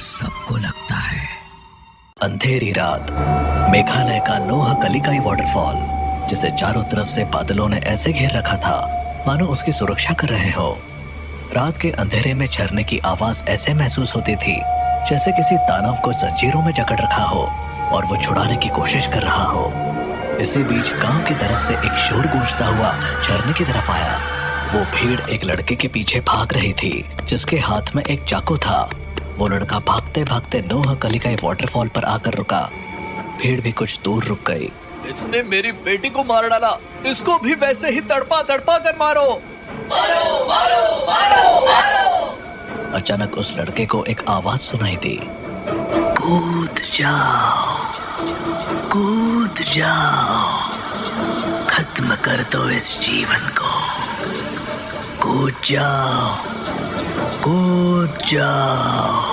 सबको लगता है। अंधेरी रात, मेघालय का नोह कलिकाई वाटरफॉल, जिसे चारों तरफ से बादलों ने ऐसे घेर रखा था मानो उसकी सुरक्षा कर रहे हो। रात के अंधेरे में झरने की आवाज ऐसे महसूस होती थी जैसे किसी दानव को जंजीरों में जकड़ रखा हो और वो छुड़ाने की कोशिश कर रहा हो। इसी बीच गांव की तरफ से एक शोर गूंजता हुआ झरने की तरफ आया। वो भीड़ एक लड़के के पीछे भाग रही थी जिसके हाथ में एक चाकू था। वो लड़का भागते भागते नोह कलिकाई वाटरफॉल पर आकर रुका। भीड़ भी कुछ दूर रुक गई। इसने मेरी बेटी को मार डाला, इसको भी वैसे ही तड़पा तड़पा कर मारो। मारो मारो मारो मारो। अचानक उस लड़के को एक आवाज सुनाई दी, कूद जाओ, कूद जाओ, खत्म कर दो इस जीवन को, कूद जाओ, कूद जाओ।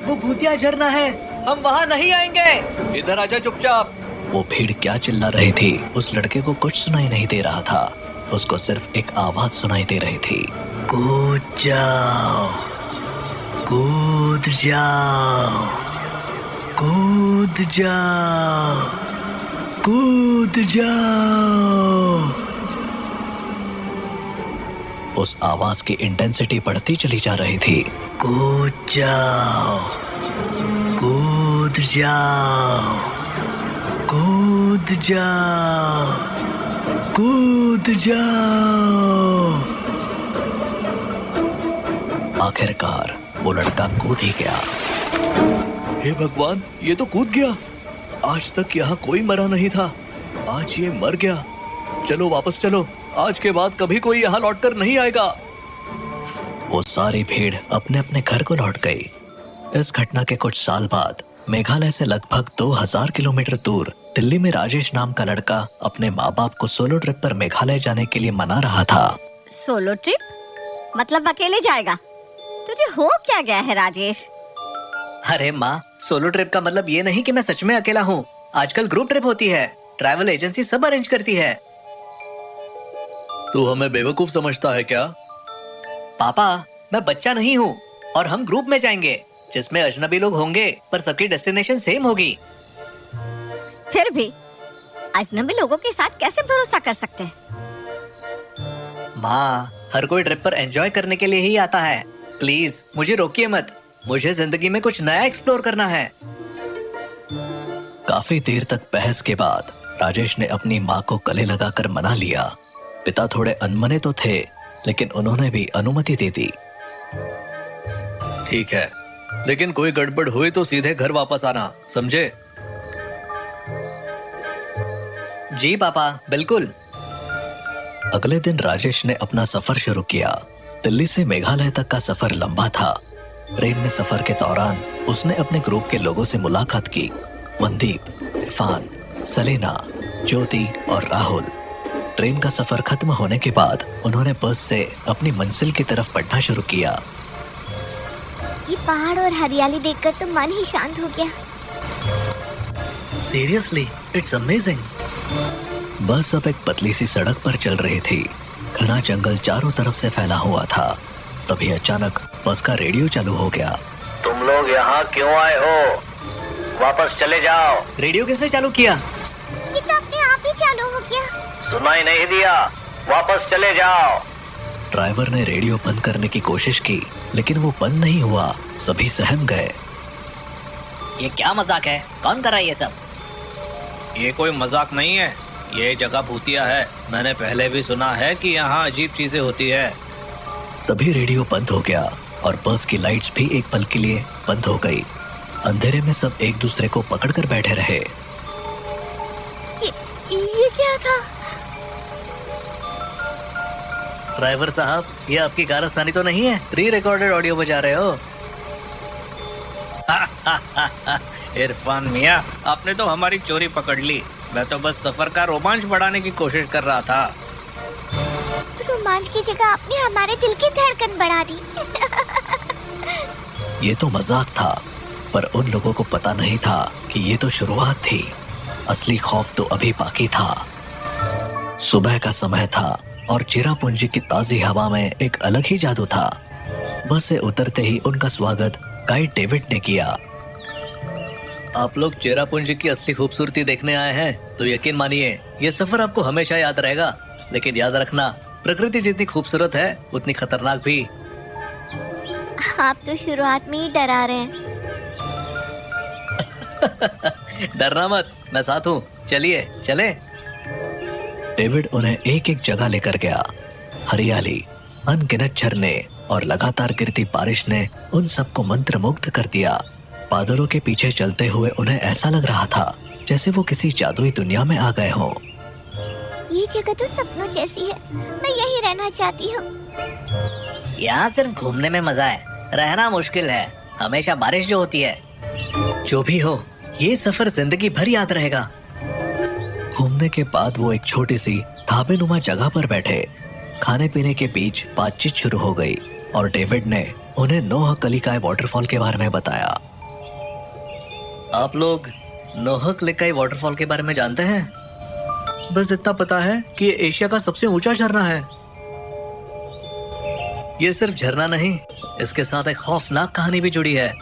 वो भूतिया झरना है, हम वहाँ नहीं आएंगे, इधर आजा चुपचाप। वो भीड़ क्या चिल्ला रही थी उस लड़के को कुछ सुनाई नहीं दे रहा था। उसको सिर्फ एक आवाज सुनाई दे रही थी, कूद जाओ, कूद जाओ, कूद जाओ, कूद जाओ। उस आवाज की इंटेंसिटी बढ़ती चली जा रही थी। कूद जाओ, कूद जाओ, कूद जाओ, कूद जाओ। आखिरकार वो लड़का कूद ही गया। हे भगवान, ये तो कूद गया। आज तक यहाँ कोई मरा नहीं था, आज ये मर गया। चलो वापस चलो, आज के बाद कभी कोई यहाँ लौटकर नहीं आएगा। वो सारी भीड़ अपने अपने घर को लौट गई। इस घटना के कुछ साल बाद मेघालय से लगभग 2000 किलोमीटर दूर दिल्ली में राजेश नाम का लड़का अपने माँ बाप को सोलो ट्रिप पर मेघालय जाने के लिए मना रहा था। Solo trip? मतलब अकेले जाएगा? तुझे हो क्या गया है राजेश? अरे माँ, सोलो ट्रिप का मतलब ये नहीं कि मैं सच में अकेला हूँ। आजकल ग्रुप ट्रिप होती है, ट्रैवल एजेंसी सब अरेंज करती है। तू हमें बेवकूफ समझता है क्या? पापा, मैं बच्चा नहीं हूँ और हम ग्रुप में जाएंगे जिसमें अजनबी लोग होंगे पर सबकी डेस्टिनेशन सेम होगी। फिर भी अजनबी लोगों के साथ कैसे भरोसा कर सकते हैं? माँ, हर कोई ट्रिप पर एंजॉय करने के लिए ही आता है। प्लीज मुझे रोकिए मत, मुझे जिंदगी में कुछ नया एक्सप्लोर करना है। काफी देर तक बहस के बाद राजेश ने अपनी माँ को गले लगाकर मना लिया। पिता थोड़े अनमने तो थे लेकिन उन्होंने भी अनुमति दे दी। ठीक है, लेकिन कोई गड़बड़ हुई तो सीधे घर वापस आना, समझे? जी पापा, बिल्कुल। अगले दिन राजेश ने अपना सफर शुरू किया। दिल्ली से मेघालय तक का सफर लंबा था। ट्रेन में सफर के दौरान उसने अपने ग्रुप के लोगों से मुलाकात की। मनदीप, इरफान, सलीना, ज्योति और राहुल। ट्रेन का सफर खत्म होने के बाद उन्होंने बस से अपनी मंजिल की तरफ बढ़ना शुरू किया। ये पहाड़ और हरियाली देखकर तो मन ही शांत हो गया। Seriously, it's amazing. बस अब एक पतली सी सड़क पर चल रही थी। घना जंगल चारों तरफ से फैला हुआ था। तभी अचानक बस का रेडियो चालू हो गया। तुम लोग यहाँ क्यों आए हो? वापस चले जाओ। रेडियो किसने चालू किया? ये तो अपने आप ही चालू हो गया। सुनाई नहीं दिया? वापस चले जाओ। ड्राइवर ने रेडियो बंद करने की कोशिश की लेकिन वो बंद नहीं हुआ। सभी सहम गए। ये क्या मजाक है? कौन कर रहा है ये सब? ये कोई मजाक नहीं है, ये जगह भूतिया है। मैंने पहले भी सुना है कि यहाँ अजीब चीजें होती है। तभी रेडियो बंद हो गया और बस की लाइट्स भी एक पल के लिए बंद हो गई। अंधेरे में सब एक दूसरे को पकड़कर बैठे रहे। ये क्या था? ड्राइवर साहब, ये आपकी कारस्तानी तो नहीं है? री रिकॉर्डेड ऑडियो बजा रहे हो? इरफान मियाँ, आपने तो हमारी चोरी पकड़ ली। मैं तो बस सफर का रोमांच बढ़ाने की कोशिश कर रहा था। रोमांच की जगह आपने हमारे दिल की धड़कन बढ़ा दी। ये तो मजाक था, पर उन लोगों को पता नहीं था कि ये तो शुरुआत थी। असली खौफ तो अभी बाकी था। सुबह का समय था। और चेरापूंजी की ताजी हवा में एक अलग ही जादू था। बस से उतरते ही उनका स्वागत गाइड डेविड ने किया। आप लोग चेरापूंजी की असली खूबसूरती देखने आए हैं तो यकीन मानिए ये सफर आपको हमेशा याद रहेगा। लेकिन याद रखना, प्रकृति जितनी खूबसूरत है उतनी खतरनाक भी। आप तो शुरुआत में ही डरा रहे हैं। डरना मत, मैं साथ हूँ, चलिए चले। डेविड उन्हें एक एक जगह लेकर गया। हरियाली, अनगिनत झरने और लगातार गिरती बारिश ने उन सबको मंत्रमुग्ध कर दिया। बादलों के पीछे चलते हुए उन्हें ऐसा लग रहा था जैसे वो किसी जादुई दुनिया में आ गए हों। ये जगह तो सपनों जैसी है, मैं यही रहना चाहती हूँ। यहाँ सिर्फ घूमने में मजा है, रहना मुश्किल है। हमेशा बारिश जो होती है। जो भी हो, ये सफर जिंदगी भर याद रहेगा। घूमने के बाद वो एक छोटी सी ढाबे नुमा जगह पर बैठे। खाने पीने के बीच बातचीत शुरू हो गई और डेविड ने उन्हें नोह कलिकाई वाटरफॉल के बारे में बताया। आप लोग नोह कलिकाई वाटरफॉल के बारे में जानते हैं? बस इतना पता है कि ये एशिया का सबसे ऊंचा झरना है। ये सिर्फ झरना नहीं, इसके साथ एक खौफनाक कहानी भी जुड़ी है।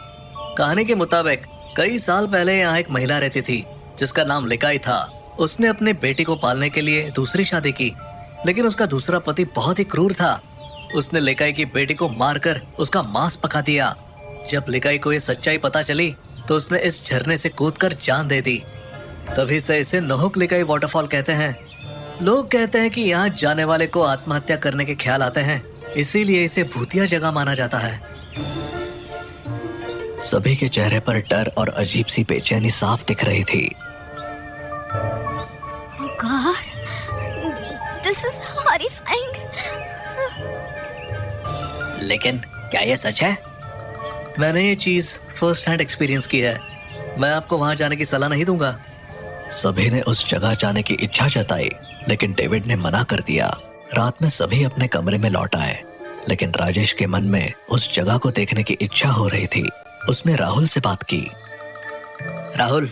कहानी के मुताबिक कई साल पहले यहाँ एक महिला रहती थी जिसका नाम लिकाई था। उसने अपने बेटी को पालने के लिए दूसरी शादी की, लेकिन उसका दूसरा पति बहुत ही क्रूर था। उसने लिकाई की बेटी को मारकर उसका मांस पका दिया। जब लिकाई को ये सच्चाई पता चली तो उसने इस झरने से कूदकर जान दे दी। तभी से इसे नोहक लिकाई वाटरफॉल कहते हैं। लोग कहते हैं कि यहाँ जाने वाले को आत्महत्या करने के ख्याल आते हैं, इसीलिए इसे भूतिया जगह माना जाता है। सभी के चेहरे पर डर और अजीब सी बेचैनी साफ दिख रही थी। God, this is horrifying. लेकिन क्या ये सच है? मैंने ये चीज फर्स्ट हैंड एक्सपीरियंस की है। मैं आपको वहां जाने की सलाह नहीं दूंगा। सभी ने उस जगह जाने की इच्छा जताई, लेकिन डेविड ने मना कर दिया। रात में सभी अपने कमरे में लौट आए, लेकिन राजेश के मन में उस जगह को देखने की इच्छा हो रही थी। उसने राहुल से बात की। राहुल,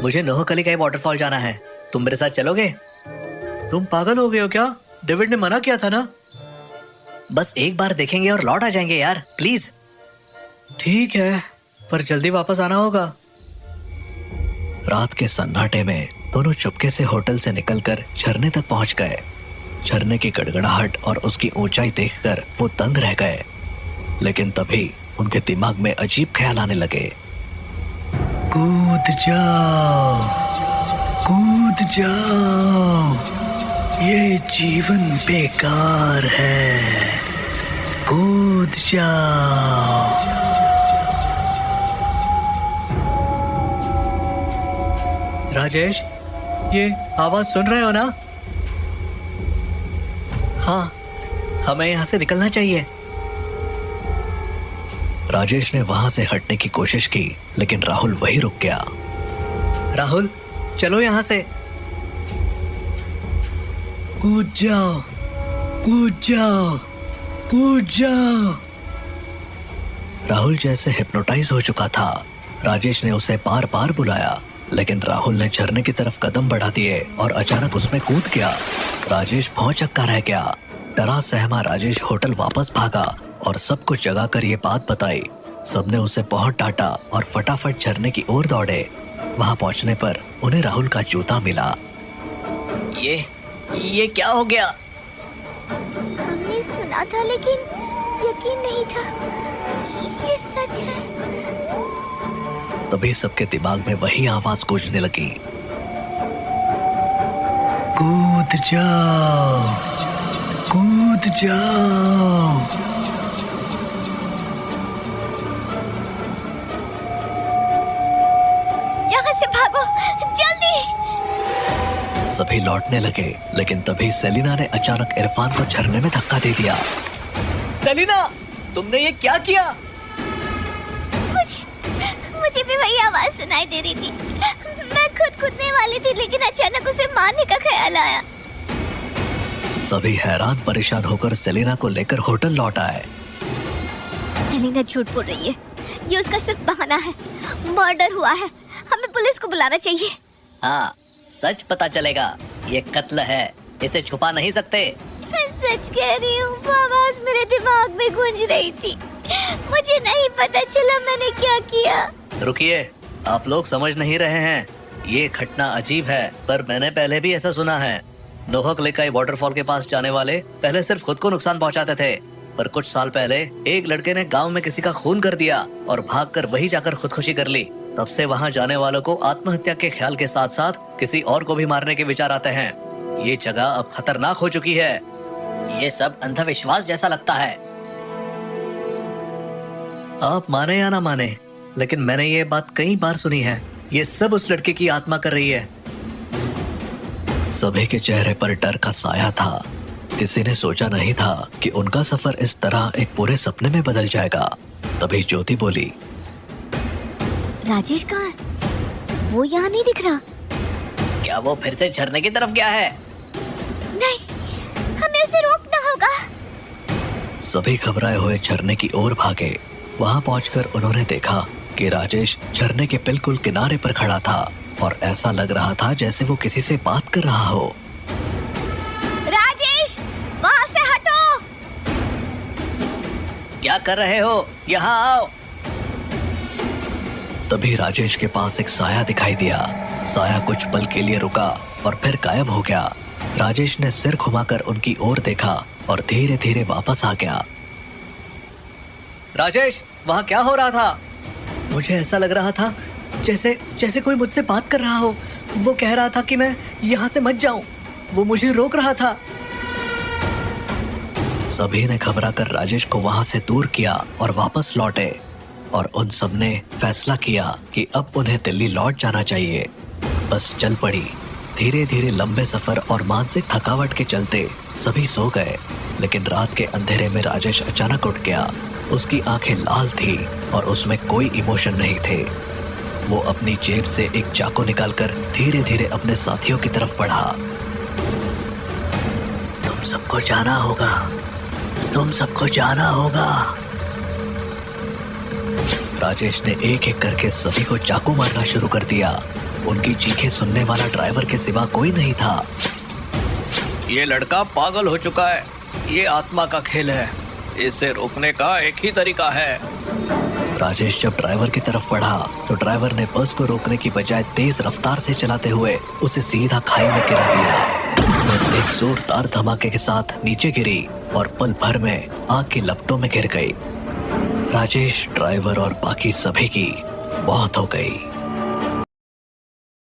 मुझे नोह कलिकाई वाटरफॉल जाना है, तुम मेरे साथ चलोगे? तुम पागल हो गए हो क्या? डेविड ने मना किया था ना। बस एक बार देखेंगे और लौट आ जाएंगे यार, प्लीज। ठीक है, पर जल्दी वापस आना होगा। रात के सन्नाटे में दोनों चुपके से होटल से निकलकर झरने तक पहुंच गए। झरने की गड़गड़ाहट और उसकी ऊंचाई देखकर वो दंग रह गए, लेकिन तभी उनके दिमाग में अजीब ख्याल आने लगे। कूद जाओ, कूद जाओ, ये जीवन बेकार है, कूद जाओ। राजेश, ये आवाज सुन रहे हो ना? हाँ, हमें यहाँ से निकलना चाहिए। राजेश ने वहां से हटने की कोशिश की, लेकिन राहुल वहीं रुक गया। राहुल, चलो यहाँ से। कूद जाओ, कूद जाओ, कूद जाओ। राहुल जैसे हिप्नोटाइज हो चुका था। राजेश ने उसे बार बार बुलाया, लेकिन राहुल ने झरने की तरफ कदम बढ़ा दिए और अचानक उसमें कूद गया। राजेश भौंचक्का रह गया। डरा सहमा राजेश होटल वापस भागा और सबको जगा कर ये बात बताई। सबने उसे बहुत डांटा और फटाफट झरने की ओर दौड़े। वहां पहुंचने पर उन्हें राहुल का जूता मिला। ये क्या हो गया? हमने सुना था लेकिन यकीन नहीं था, ये सच है। तभी सबके दिमाग में वही आवाज गूंजने लगी। कूद जाओ, कूद जाओ। यहाँ से भागो, जल्दी। सभी लौटने लगे, लेकिन तभी सेलिना ने अचानक इरफान को झरने में धक्का दे दिया। सेलिना, तुमने ये क्या किया? मुझे भी वही आवाज सुनाई दे रही थी। मैं खुद कूदने वाली थी, लेकिन अचानक उसे मारने का ख्याल आया। सभी हैरान परेशान होकर सेलिना को लेकर होटल लौट आए। सेलिना झूठ बोल रही है, ये उसका सिर्फ बहाना है। मर्डर हुआ है, हमें पुलिस को बुलाना चाहिए। हाँ, सच पता चलेगा। ये कत्ल है, इसे छुपा नहीं सकते। फिर सच कह रही हूँ, वो आवाज मेरे दिमाग में गूंज रही थी। मुझे नहीं पता चला मैंने क्या किया। रुकिए, आप लोग समझ नहीं रहे हैं। ये घटना अजीब है, पर मैंने पहले भी ऐसा सुना है। नोहक लेकाई वाटरफॉल के पास जाने वाले पहले सिर्फ खुद को नुकसान पहुंचाते थे, पर कुछ साल पहले एक लड़के ने गांव में किसी का खून कर दिया और भागकर वही जाकर खुदकुशी कर ली। तब से वहां जाने वालों को आत्महत्या के ख्याल के साथ साथ किसी और को भी मारने के विचार आते हैं। ये जगह अब खतरनाक हो चुकी है। ये सब अंधविश्वास जैसा लगता है। आप माने या ना माने, लेकिन मैंने ये बात कई बार सुनी है। ये सब उस लड़के की आत्मा कर रही है। सभी के चेहरे पर डर का साया था। किसी ने सोचा नहीं था कि उनका सफर इस तरह एक पूरे सपने में बदल जाएगा। तभी ज्योति बोली, राजेश कहाँ है? वो यहाँ नहीं दिख रहा। क्या वो फिर से झरने की तरफ गया है? नहीं, हमें उसे रोकना होगा। सभी घबराए हुए झरने की ओर भागे। वहां पहुंचकर उन्होंने देखा कि राजेश झरने के बिल्कुल किनारे पर खड़ा था और ऐसा लग रहा था जैसे वो किसी से बात कर रहा हो। राजेश, वहाँ से हटो। क्या कर रहे हो? यहाँ आओ। तभी राजेश के पास एक साया दिखाई दिया। साया कुछ पल के लिए रुका और फिर गायब हो गया। राजेश ने सिर घुमाकर उनकी ओर देखा और धीरे धीरे वापस आ गया। राजेश, वहाँ क्या हो रहा था? मुझे ऐसा लग रहा था जैसे कोई मुझसे बात कर रहा हो। वो कह रहा था कि मैं यहाँ से मत जाऊं। वो मुझे रोक रहा था। सभी ने घबराकर राजेश को वहां से दूर किया और वापस लौटे, और उन सब ने फैसला किया कि अब उन्हें दिल्ली लौट जाना चाहिए। बस चल पड़ी। धीरे धीरे लंबे सफर और मानसिक थकावट के चलते सभी सो गए। लेकिन रात के अंधेरे में राजेश अचानक उठ गया। उसकी आंखें लाल थी और उसमें कोई इमोशन नहीं थे। वो अपनी जेब से एक चाकू निकालकर धीरे धीरे अपने साथियों की तरफ बढ़ा। तुम सबको जाना होगा, तुम सबको जाना होगा। राजेश ने एक एक करके सभी को चाकू मारना शुरू कर दिया। उनकी चीखें सुनने वाला ड्राइवर के सिवा कोई नहीं था। ये लड़का पागल हो चुका है। ये आत्मा का खेल है। इसे रोकने का एक ही तरीका है। राजेश जब ड्राइवर की तरफ बढ़ा तो ड्राइवर ने बस को रोकने की बजाय तेज रफ्तार से चलाते हुए उसे सीधा खाई में गिरा दिया। बस एक जोरदार धमाके के साथ नीचे गिरी और पल भर में आग की लपटों में गिर गई। राजेश, ड्राइवर और बाकी सभी की मौत हो गई।